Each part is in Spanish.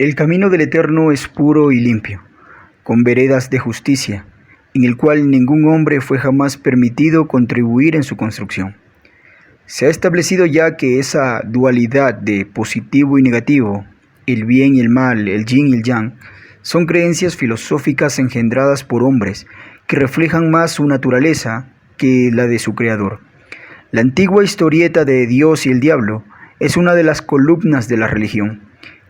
El camino del Eterno es puro y limpio, con veredas de justicia, en el cual ningún hombre fue jamás permitido contribuir en su construcción. Se ha establecido ya que esa dualidad de positivo y negativo, el bien y el mal, el yin y el yang, son creencias filosóficas engendradas por hombres que reflejan más su naturaleza que la de su creador. La antigua historieta de Dios y el diablo es una de las columnas de la religión,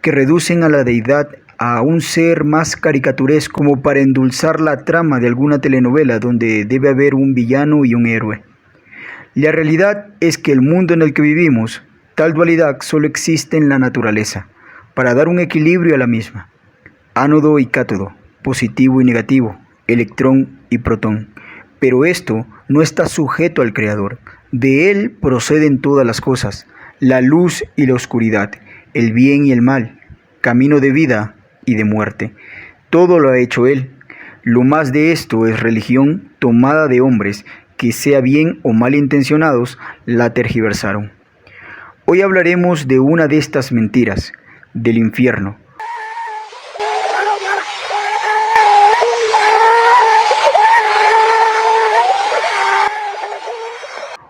que reducen a la deidad a un ser más caricaturesco como para endulzar la trama de alguna telenovela donde debe haber un villano y un héroe. La realidad es que el mundo en el que vivimos, tal dualidad solo existe en la naturaleza, para dar un equilibrio a la misma. Ánodo y cátodo, positivo y negativo, electrón y protón. Pero esto no está sujeto al Creador. De Él proceden todas las cosas, la luz y la oscuridad, el bien y el mal, camino de vida y de muerte. Todo lo ha hecho Él. Lo más de esto es religión tomada de hombres que, sea bien o mal intencionados, la tergiversaron. Hoy hablaremos de una de estas mentiras, del infierno.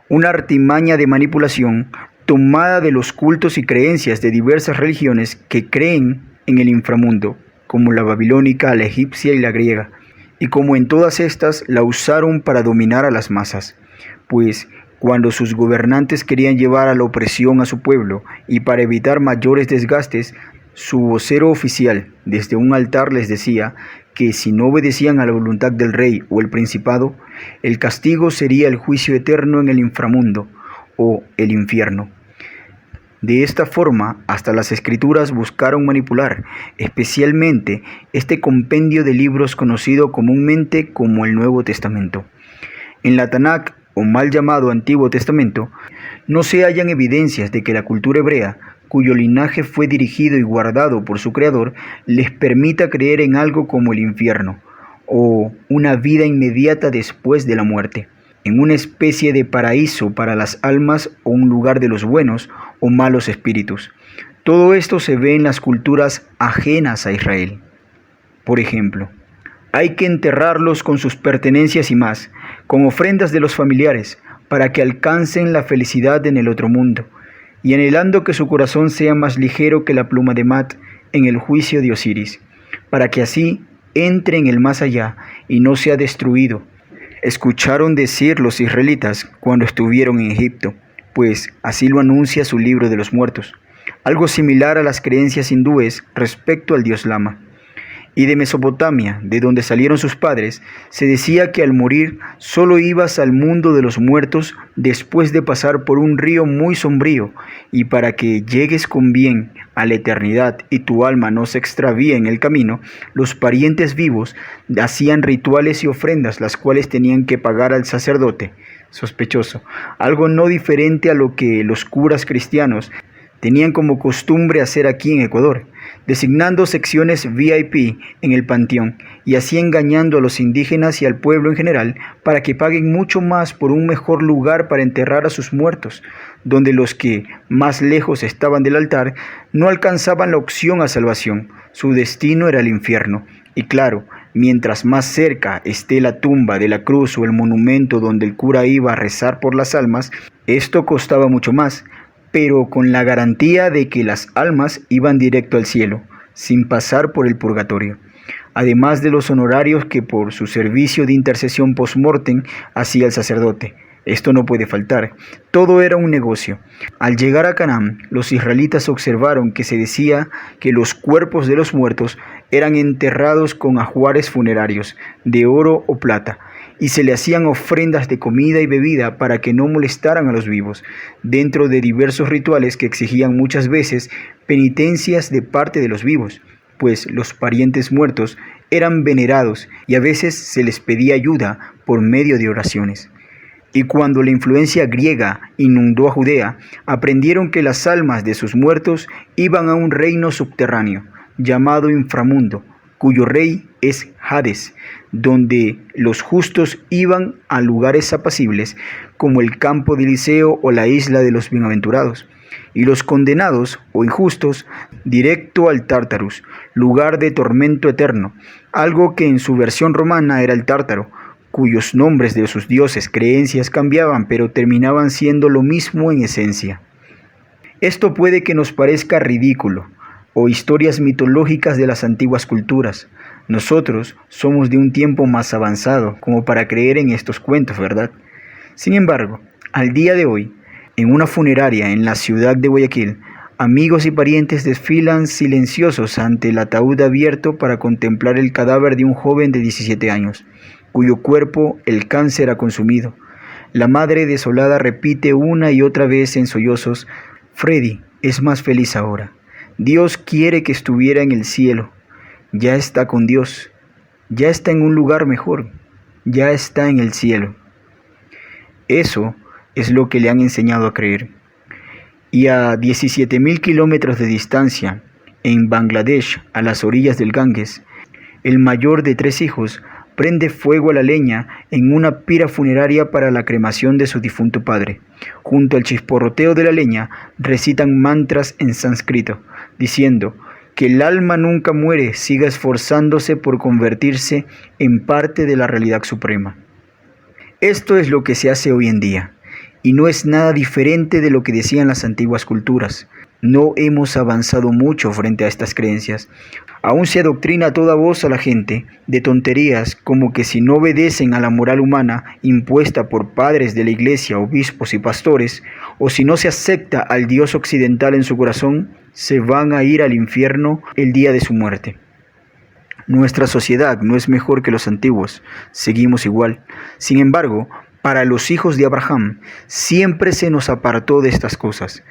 Una artimaña de manipulación tomada de los cultos y creencias de diversas religiones que creen en el inframundo, como la babilónica, la egipcia y la griega, y como en todas estas la usaron para dominar a las masas, pues cuando sus gobernantes querían llevar a la opresión a su pueblo y para evitar mayores desgastes, su vocero oficial desde un altar les decía que si no obedecían a la voluntad del rey o el principado, el castigo sería el juicio eterno en el inframundo o el infierno. De esta forma, hasta las escrituras buscaron manipular, especialmente este compendio de libros conocido comúnmente como el Nuevo Testamento. En la Tanakh, o mal llamado Antiguo Testamento, no se hallan evidencias de que la cultura hebrea, cuyo linaje fue dirigido y guardado por su creador, les permita creer en algo como el infierno, o una vida inmediata después de la muerte, en una especie de paraíso para las almas o un lugar de los buenos o malos espíritus. Todo esto se ve en las culturas ajenas a Israel. Por ejemplo, hay que enterrarlos con sus pertenencias y más, con ofrendas de los familiares, para que alcancen la felicidad en el otro mundo, y anhelando que su corazón sea más ligero que la pluma de Mat en el juicio de Osiris, para que así entre en el más allá y no sea destruido. Escucharon decir los israelitas cuando estuvieron en Egipto, pues así lo anuncia su libro de los muertos, algo similar a las creencias hindúes respecto al dios Lama. Y de Mesopotamia, de donde salieron sus padres, se decía que al morir solo ibas al mundo de los muertos después de pasar por un río muy sombrío, y para que llegues con bien a la eternidad y tu alma no se extravíe en el camino, los parientes vivos hacían rituales y ofrendas las cuales tenían que pagar al sacerdote sospechoso, algo no diferente a lo que los curas cristianos tenían como costumbre hacer aquí en Ecuador, designando secciones VIP en el panteón y así engañando a los indígenas y al pueblo en general para que paguen mucho más por un mejor lugar para enterrar a sus muertos, donde los que más lejos estaban del altar no alcanzaban la opción a salvación, su destino era el infierno. Y claro, mientras más cerca esté la tumba de la cruz o el monumento donde el cura iba a rezar por las almas, esto costaba mucho más, pero con la garantía de que las almas iban directo al cielo, sin pasar por el purgatorio, además de los honorarios que por su servicio de intercesión post-mortem hacía el sacerdote. Esto no puede faltar. Todo era un negocio. Al llegar a Canaán, los israelitas observaron que se decía que los cuerpos de los muertos eran enterrados con ajuares funerarios, de oro o plata, y se le hacían ofrendas de comida y bebida para que no molestaran a los vivos, dentro de diversos rituales que exigían muchas veces penitencias de parte de los vivos, pues los parientes muertos eran venerados y a veces se les pedía ayuda por medio de oraciones. Y cuando la influencia griega inundó a Judea, aprendieron que las almas de sus muertos iban a un reino subterráneo, llamado inframundo, cuyo rey es Hades, donde los justos iban a lugares apacibles, como el campo de Eliseo o la isla de los bienaventurados, y los condenados o injustos directo al Tártarus, lugar de tormento eterno, algo que en su versión romana era el Tártaro, cuyos nombres de sus dioses, creencias cambiaban, pero terminaban siendo lo mismo en esencia. Esto puede que nos parezca ridículo, o historias mitológicas de las antiguas culturas. Nosotros somos de un tiempo más avanzado como para creer en estos cuentos, ¿verdad? Sin embargo, al día de hoy, en una funeraria en la ciudad de Guayaquil, amigos y parientes desfilan silenciosos ante el ataúd abierto para contemplar el cadáver de un joven de 17 años, cuyo cuerpo el cáncer ha consumido. La madre desolada repite una y otra vez en sollozos: Freddy es más feliz ahora. Dios quiere que estuviera en el cielo. Ya está con Dios. Ya está en un lugar mejor. Ya está en el cielo. Eso es lo que le han enseñado a creer. Y a 17.000 kilómetros de distancia, en Bangladesh, a las orillas del Ganges, el mayor de 3 hijos prende fuego a la leña en una pira funeraria para la cremación de su difunto padre. Junto al chisporroteo de la leña recitan mantras en sánscrito, diciendo que el alma nunca muere, siga esforzándose por convertirse en parte de la realidad suprema. Esto es lo que se hace hoy en día, y no es nada diferente de lo que decían las antiguas culturas. No hemos avanzado mucho frente a estas creencias. Aún se adoctrina a toda voz a la gente de tonterías como que si no obedecen a la moral humana impuesta por padres de la iglesia, obispos y pastores, o si no se acepta al Dios occidental en su corazón, se van a ir al infierno el día de su muerte. Nuestra sociedad no es mejor que los antiguos, seguimos igual. Sin embargo, para los hijos de Abraham siempre se nos apartó de estas cosas,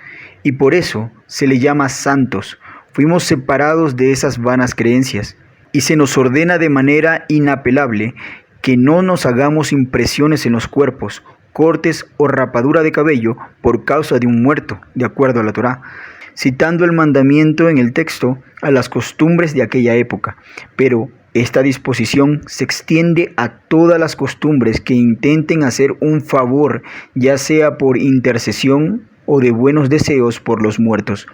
y por eso se le llama santos. Fuimos separados de esas vanas creencias, y se nos ordena de manera inapelable que no nos hagamos impresiones en los cuerpos, cortes o rapadura de cabello por causa de un muerto, de acuerdo a la Torá, citando el mandamiento en el texto a las costumbres de aquella época. Pero esta disposición se extiende a todas las costumbres que intenten hacer un favor, ya sea por intercesión o de buenos deseos por los muertos.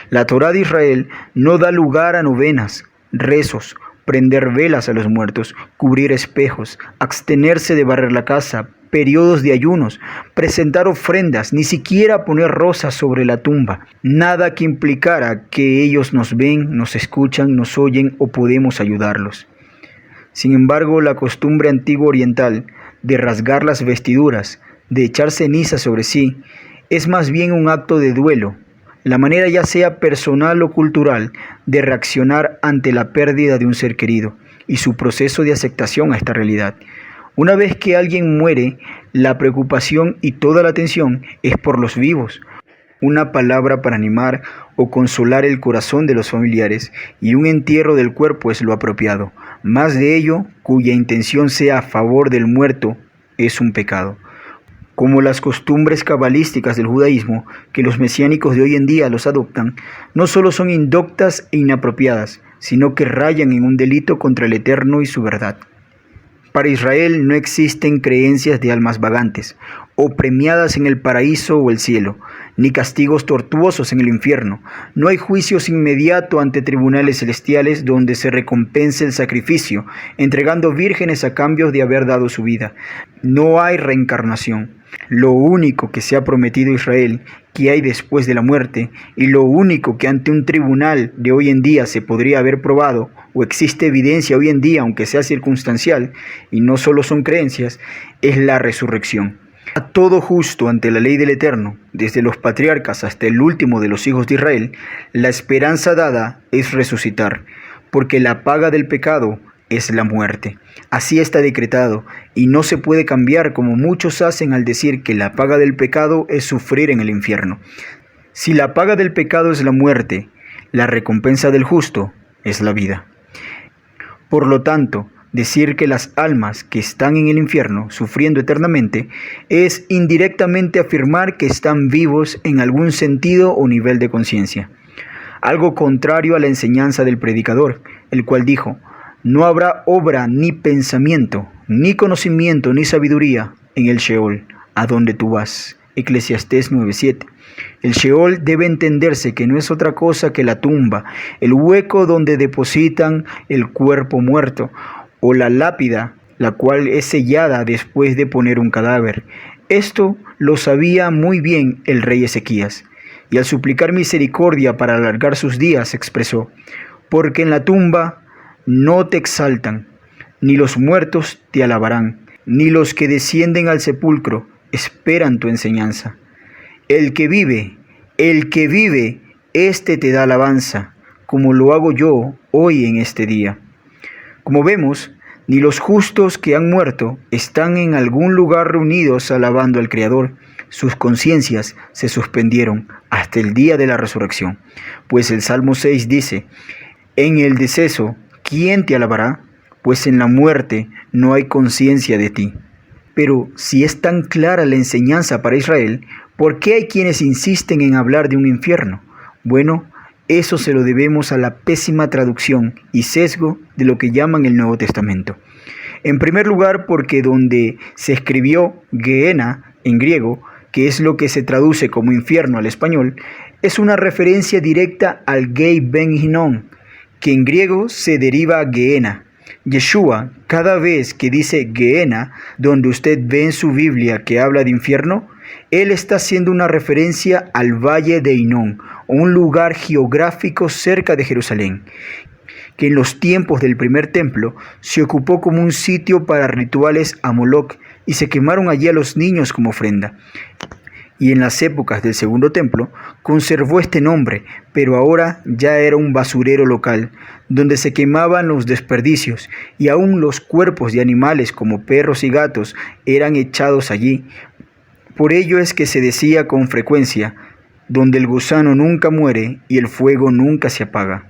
La Torá de Israel no da lugar a novenas, rezos, prender velas a los muertos, cubrir espejos, abstenerse de barrer la casa, periodos de ayunos, presentar ofrendas, ni siquiera poner rosas sobre la tumba. Nada que implicara que ellos nos ven, nos escuchan, nos oyen o podemos ayudarlos. Sin embargo, la costumbre antigua oriental de rasgar las vestiduras, de echar ceniza sobre sí, es más bien un acto de duelo, la manera ya sea personal o cultural de reaccionar ante la pérdida de un ser querido y su proceso de aceptación a esta realidad. Una vez que alguien muere, la preocupación y toda la atención es por los vivos. Una palabra para animar o consolar el corazón de los familiares, y un entierro del cuerpo es lo apropiado. Más de ello, cuya intención sea a favor del muerto, es un pecado. Como las costumbres cabalísticas del judaísmo, que los mesiánicos de hoy en día los adoptan, no solo son indoctas e inapropiadas, sino que rayan en un delito contra el Eterno y su verdad. Para Israel no existen creencias de almas vagantes, o premiadas en el paraíso o el cielo, ni castigos tortuosos en el infierno. No hay juicios inmediato ante tribunales celestiales donde se recompense el sacrificio, entregando vírgenes a cambio de haber dado su vida. No hay reencarnación. Lo único que se ha prometido a Israel que hay después de la muerte, y lo único que ante un tribunal de hoy en día se podría haber probado, o existe evidencia hoy en día aunque sea circunstancial, y no solo son creencias, es la resurrección. A todo justo ante la ley del Eterno, desde los patriarcas hasta el último de los hijos de Israel, la esperanza dada es resucitar, porque la paga del pecado es la muerte. Así está decretado, y no se puede cambiar como muchos hacen al decir que la paga del pecado es sufrir en el infierno. Si la paga del pecado es la muerte, la recompensa del justo es la vida. Por lo tanto, decir que las almas que están en el infierno sufriendo eternamente es indirectamente afirmar que están vivos en algún sentido o nivel de conciencia. Algo contrario a la enseñanza del predicador, el cual dijo: no habrá obra, ni pensamiento, ni conocimiento, ni sabiduría en el Sheol, a donde tú vas. Eclesiastés 9:7. El Sheol debe entenderse que no es otra cosa que la tumba, el hueco donde depositan el cuerpo muerto, o la lápida, la cual es sellada después de poner un cadáver. Esto lo sabía muy bien el rey Ezequías, y al suplicar misericordia para alargar sus días expresó: porque en la tumba no te exaltan, ni los muertos te alabarán, ni los que descienden al sepulcro esperan tu enseñanza. El que vive, éste te da alabanza, como lo hago yo hoy en este día. Como vemos, ni los justos que han muerto están en algún lugar reunidos alabando al Creador. Sus conciencias se suspendieron hasta el día de la resurrección. Pues el Salmo 6 dice: en el deceso, ¿quién te alabará? Pues en la muerte no hay conciencia de ti. Pero si es tan clara la enseñanza para Israel, ¿por qué hay quienes insisten en hablar de un infierno? Bueno, eso se lo debemos a la pésima traducción y sesgo de lo que llaman el Nuevo Testamento. En primer lugar, porque donde se escribió Gehenna en griego, que es lo que se traduce como infierno al español, es una referencia directa al Gei Ben Hinnom, que en griego se deriva a Gehenna. Yeshua, cada vez que dice Gehenna, donde usted ve en su Biblia que habla de infierno, él está haciendo una referencia al valle de Hinnom, un lugar geográfico cerca de Jerusalén, que en los tiempos del primer templo se ocupó como un sitio para rituales a Moloc y se quemaron allí a los niños como ofrenda. Y en las épocas del segundo templo conservó este nombre, pero ahora ya era un basurero local, donde se quemaban los desperdicios, y aún los cuerpos de animales como perros y gatos eran echados allí. Por ello es que se decía con frecuencia: donde el gusano nunca muere y el fuego nunca se apaga.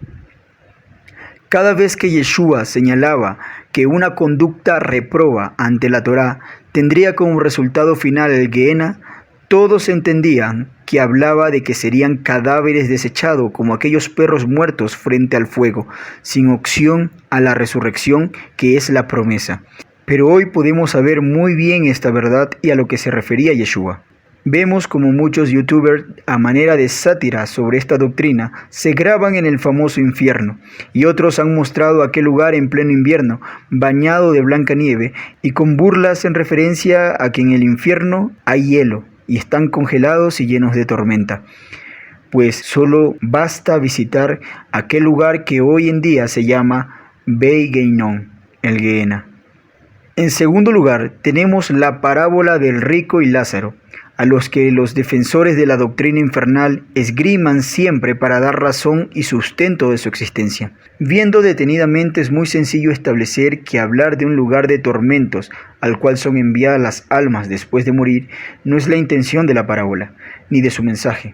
Cada vez que Yeshua señalaba que una conducta reproba ante la Torá tendría como resultado final el Gehenna, todos entendían que hablaba de que serían cadáveres desechados como aquellos perros muertos frente al fuego, sin opción a la resurrección que es la promesa. Pero hoy podemos saber muy bien esta verdad y a lo que se refería Yeshua. Vemos como muchos youtubers, a manera de sátira sobre esta doctrina, se graban en el famoso infierno, y otros han mostrado aquel lugar en pleno invierno, bañado de blanca nieve, y con burlas en referencia a que en el infierno hay hielo, y están congelados y llenos de tormenta. Pues solo basta visitar aquel lugar que hoy en día se llama Beit Hinnom, el Gehenna. En segundo lugar, tenemos la parábola del rico y Lázaro, a los que los defensores de la doctrina infernal esgriman siempre para dar razón y sustento de su existencia. Viendo detenidamente, es muy sencillo establecer que hablar de un lugar de tormentos al cual son enviadas las almas después de morir no es la intención de la parábola, ni de su mensaje.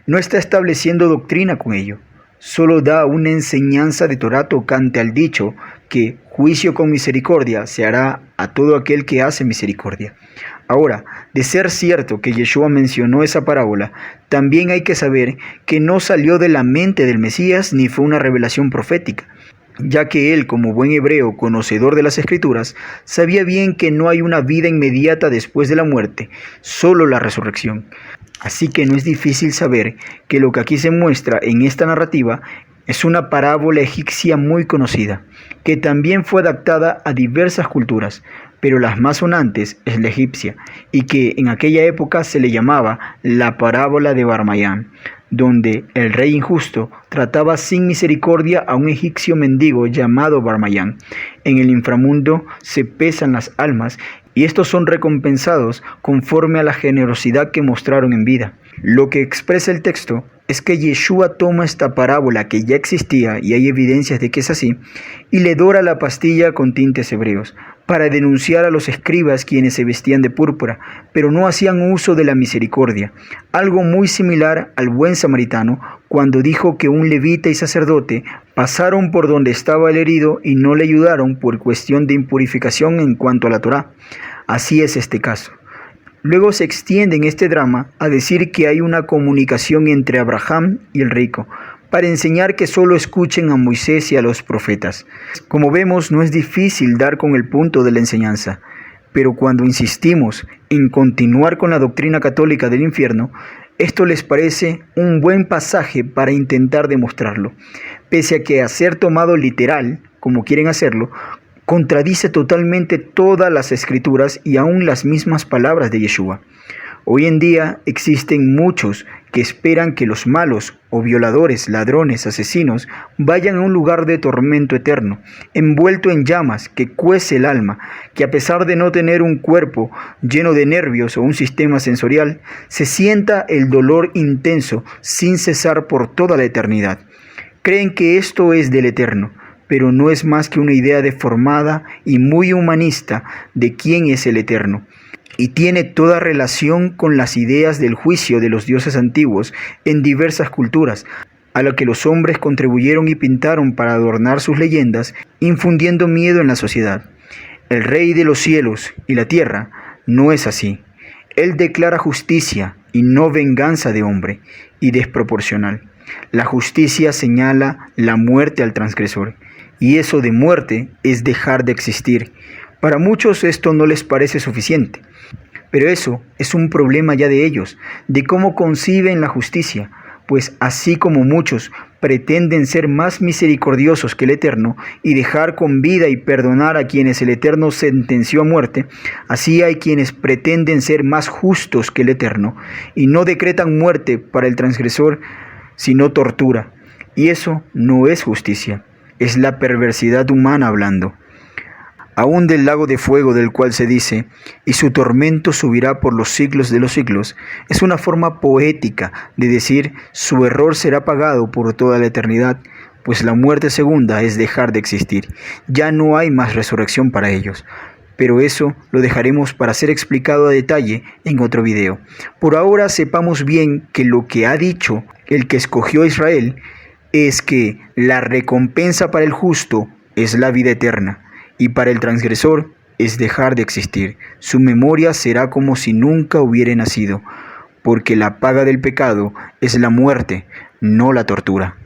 No está estableciendo doctrina con ello. Solo da una enseñanza de Torá tocante al dicho que juicio con misericordia se hará a todo aquel que hace misericordia. Ahora, de ser cierto que Yeshua mencionó esa parábola, también hay que saber que no salió de la mente del Mesías ni fue una revelación profética, ya que él, como buen hebreo conocedor de las Escrituras, sabía bien que no hay una vida inmediata después de la muerte, solo la resurrección. Así que no es difícil saber que lo que aquí se muestra en esta narrativa es una parábola egipcia muy conocida, que también fue adaptada a diversas culturas, pero las más sonantes es la egipcia, y que en aquella época se le llamaba la parábola de Barmayán, donde el rey injusto trataba sin misericordia a un egipcio mendigo llamado Barmayán. En el inframundo se pesan las almas, y estos son recompensados conforme a la generosidad que mostraron en vida. Lo que expresa el texto es que Yeshua toma esta parábola que ya existía, y hay evidencias de que es así, y le dora la pastilla con tintes hebreos, para denunciar a los escribas quienes se vestían de púrpura, pero no hacían uso de la misericordia, algo muy similar al buen samaritano, cuando dijo que un levita y sacerdote pasaron por donde estaba el herido y no le ayudaron por cuestión de impurificación en cuanto a la Torá. Así es este caso. Luego se extiende en este drama a decir que hay una comunicación entre Abraham y el rico, para enseñar que solo escuchen a Moisés y a los profetas. Como vemos, no es difícil dar con el punto de la enseñanza. Pero cuando insistimos en continuar con la doctrina católica del infierno, esto les parece un buen pasaje para intentar demostrarlo, pese a que a ser tomado literal, como quieren hacerlo, contradice totalmente todas las escrituras y aún las mismas palabras de Yeshua. Hoy en día existen muchos que esperan que los malos o violadores, ladrones, asesinos vayan a un lugar de tormento eterno, envuelto en llamas que cuece el alma, que a pesar de no tener un cuerpo lleno de nervios o un sistema sensorial, se sienta el dolor intenso sin cesar por toda la eternidad. Creen que esto es del eterno, pero no es más que una idea deformada y muy humanista de quién es el eterno, y tiene toda relación con las ideas del juicio de los dioses antiguos en diversas culturas, a lo que los hombres contribuyeron y pintaron para adornar sus leyendas, infundiendo miedo en la sociedad. El Rey de los cielos y la tierra no es así. Él declara justicia y no venganza de hombre, y desproporcional. La justicia señala la muerte al transgresor, y eso de muerte es dejar de existir. Para muchos esto no les parece suficiente, pero eso es un problema ya de ellos, de cómo conciben la justicia, pues así como muchos pretenden ser más misericordiosos que el Eterno y dejar con vida y perdonar a quienes el Eterno sentenció a muerte, así hay quienes pretenden ser más justos que el Eterno y no decretan muerte para el transgresor, sino tortura. Y eso no es justicia, es la perversidad humana hablando. Aún del lago de fuego del cual se dice, y su tormento subirá por los siglos de los siglos, es una forma poética de decir su error será pagado por toda la eternidad, pues la muerte segunda es dejar de existir. Ya no hay más resurrección para ellos. Pero eso lo dejaremos para ser explicado a detalle en otro video. Por ahora sepamos bien que lo que ha dicho el que escogió a Israel es que la recompensa para el justo es la vida eterna, y para el transgresor es dejar de existir. Su memoria será como si nunca hubiera nacido, porque la paga del pecado es la muerte, no la tortura.